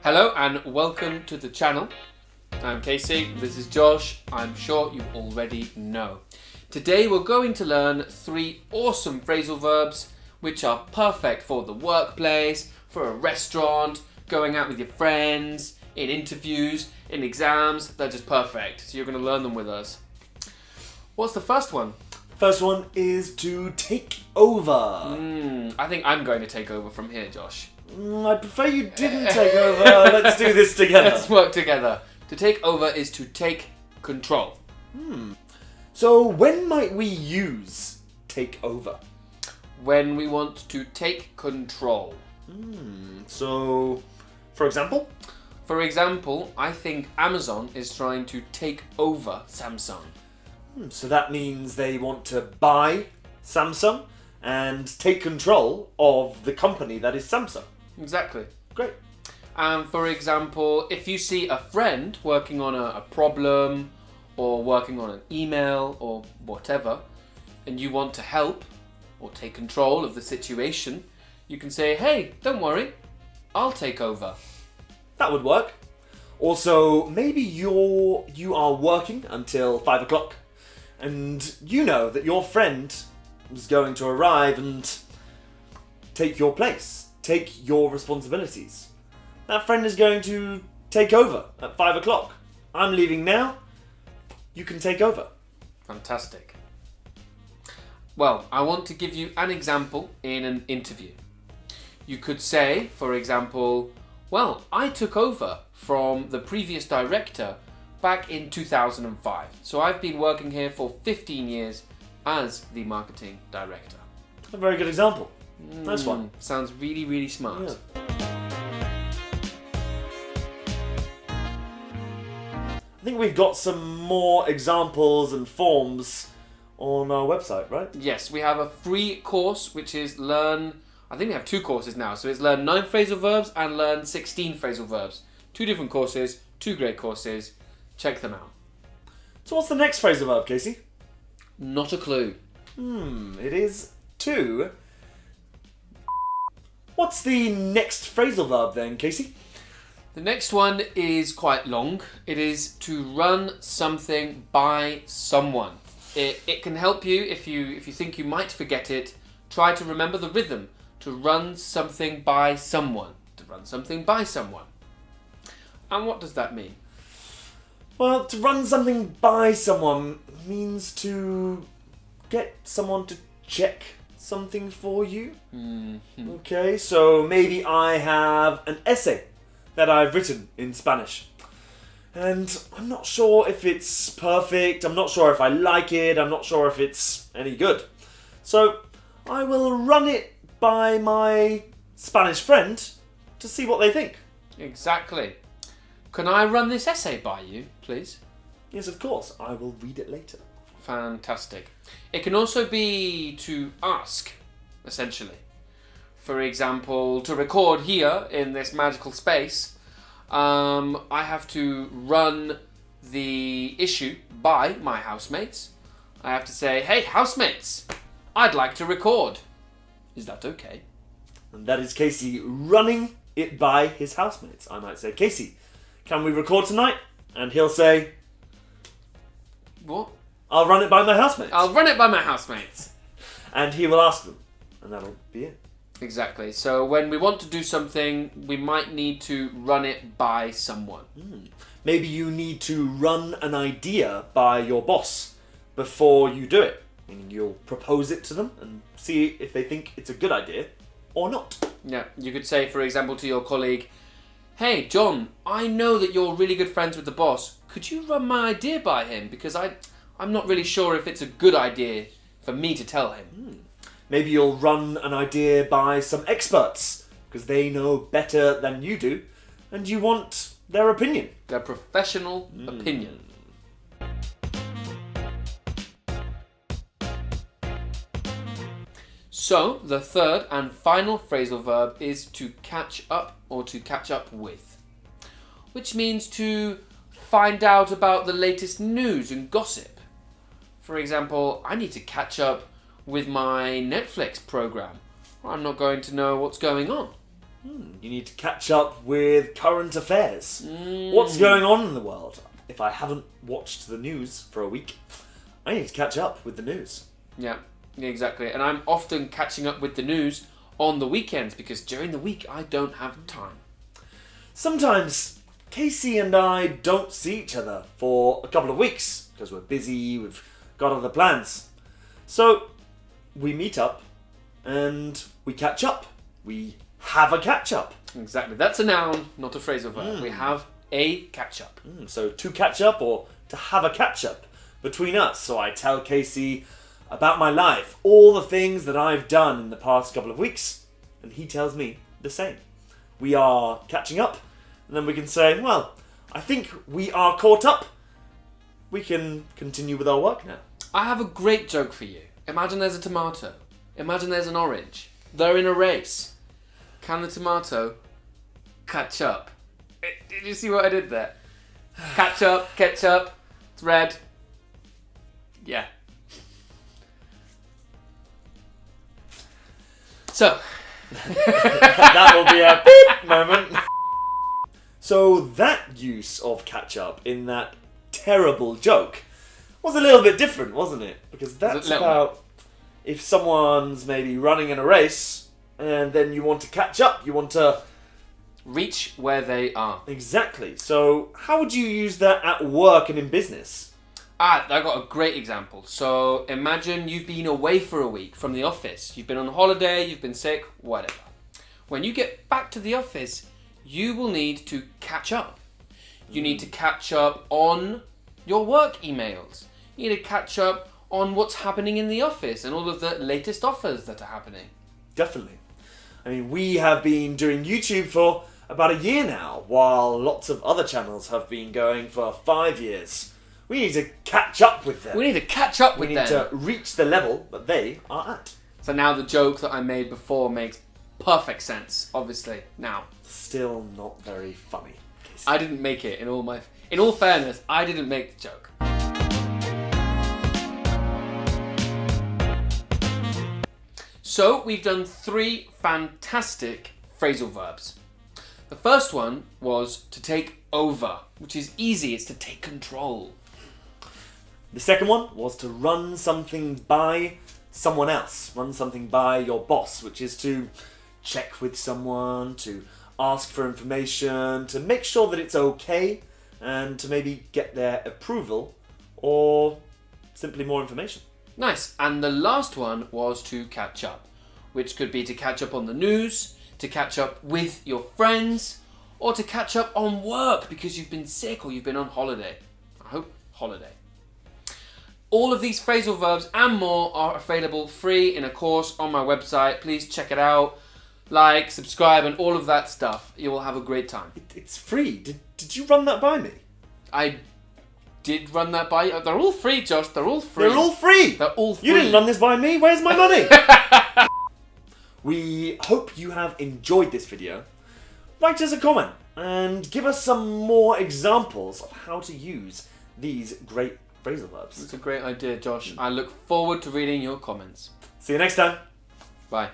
Hello and welcome to the channel. I'm Casey, this is Josh. I'm sure you already know. Today we're going to learn 3 awesome phrasal verbs which are perfect for the workplace, for a restaurant, going out with your friends, in interviews, in exams. They're just perfect. So you're going to learn them with us. What's the first one? First one is to take over. I think I'm going to take over from here, Josh. I prefer you didn't take over. Let's do this together. Let's work together. To take over is to take control. So when might we use take over? When we want to take control. So, for example? For example, I think Amazon is trying to take over Samsung. So that means they want to buy Samsung and take control of the company that is Samsung. Exactly. Great. And for example, if you see a friend working on a problem or working on an email or whatever, and you want to help or take control of the situation, you can say, hey, don't worry, I'll take over. That would work. Also, maybe you are working until 5 o'clock and you know that your friend is going to arrive and take your place, take your responsibilities. That friend is going to take over at 5 o'clock. I'm leaving now. You can take over. Fantastic. Well, I want to give you an example in an interview. You could say, for example, well, I took over from the previous director back in 2005. So I've been working here for 15 years as the marketing director. A very good example. Nice one. Sounds really, really smart. Yeah. I think we've got some more examples and forms on our website, right? Yes, we have a free course which is I think we have 2 courses now. So it's learn 9 phrasal verbs and learn 16 phrasal verbs. 2 different courses, 2 great courses. Check them out. So what's the next phrasal verb, Casey? Not a clue. It is to. What's the next phrasal verb then, Casey? The next one is quite long. It is to run something by someone. It can help you if you think you might forget it. Try to remember the rhythm. To run something by someone. To run something by someone. And what does that mean? Well, to run something by someone means to get someone to check something for you. Okay, so maybe I have an essay that I've written in Spanish. And I'm not sure if it's perfect, I'm not sure if I like it, I'm not sure if it's any good. So I will run it by my Spanish friend to see what they think. Exactly. Can I run this essay by you, please? Yes, of course. I will read it later. Fantastic. It can also be to ask, essentially. For example, to record here in this magical space, I have to run the issue by my housemates. I have to say, hey, housemates, I'd like to record. Is that okay? And that is Casey running it by his housemates. I might say, Casey, can we record tonight? And he'll say, what? I'll run it by my housemates. I'll run it by my housemates. And he will ask them. And that'll be it. Exactly. So when we want to do something, we might need to run it by someone. Maybe you need to run an idea by your boss before you do it. Meaning you'll propose it to them and see if they think it's a good idea or not. Yeah, you could say, for example, to your colleague, hey, John, I know that you're really good friends with the boss. Could you run my idea by him? Because I'm not really sure if it's a good idea for me to tell him. Maybe you'll run an idea by some experts because they know better than you do and you want their opinion. Their professional opinion. So, the third and final phrasal verb is to catch up or to catch up with, which means to find out about the latest news and gossip. For example, I need to catch up with my Netflix program. I'm not going to know what's going on. You need to catch up with current affairs. What's going on in the world? If I haven't watched the news for a week, I need to catch up with the news. Yeah, exactly. And I'm often catching up with the news on the weekends because during the week I don't have time. Sometimes Casey and I don't see each other for a couple of weeks because we're busy, we've got other plans. So we meet up and we catch up. We have a catch up. Exactly. That's a noun, not a phrasal verb. We have a catch up. So to catch up or to have a catch up between us. So I tell Casey about my life, all the things that I've done in the past couple of weeks, and he tells me the same. We are catching up, and then we can say, well, I think we are caught up. We can continue with our work now. I have a great joke for you. Imagine there's a tomato. Imagine there's an orange. They're in a race. Can the tomato catch up? Did you see what I did there? Catch up, ketchup, it's red. Yeah. So. That will be a beep moment. So that use of catch up in that terrible joke was a little bit different, wasn't it? Because that's about if someone's maybe running in a race and then you want to catch up, you want to reach where they are. Exactly. So how would you use that at work and in business? I got a great example. So imagine you've been away for a week from the office. You've been on holiday, you've been sick, whatever. When you get back to the office, you will need to catch up. You need to catch up on your work emails. You need to catch up on what's happening in the office and all of the latest offers that are happening. Definitely. I mean, we have been doing YouTube for about a year now, while lots of other channels have been going for 5 years. We need to catch up with them. We need to catch up with them. We need to reach the level that they are at. So now the joke that I made before makes perfect sense, obviously, now. Still not very funny. I didn't make it, in all fairness, I didn't make the joke. So we've done 3 fantastic phrasal verbs. The first one was to take over, which is easy, it's to take control. The second one was to run something by someone else. Run something by your boss, which is to check with someone, to ask for information, to make sure that it's okay, and to maybe get their approval or simply more information. Nice. And the last one was to catch up, which could be to catch up on the news, to catch up with your friends, or to catch up on work because you've been sick or you've been on holiday. I hope holiday. All of these phrasal verbs and more are available free in a course on my website. Please check it out. Like, subscribe, and all of that stuff. You will have a great time. It's free. Did you run that by me? I did run that by you. They're all free, Josh. They're all free. They're all free. They're all free. You didn't run this by me. Where's my money? We hope you have enjoyed this video. Write us a comment and give us some more examples of how to use these great phrasal verbs. It's a great idea, Josh. I look forward to reading your comments. See you next time. Bye.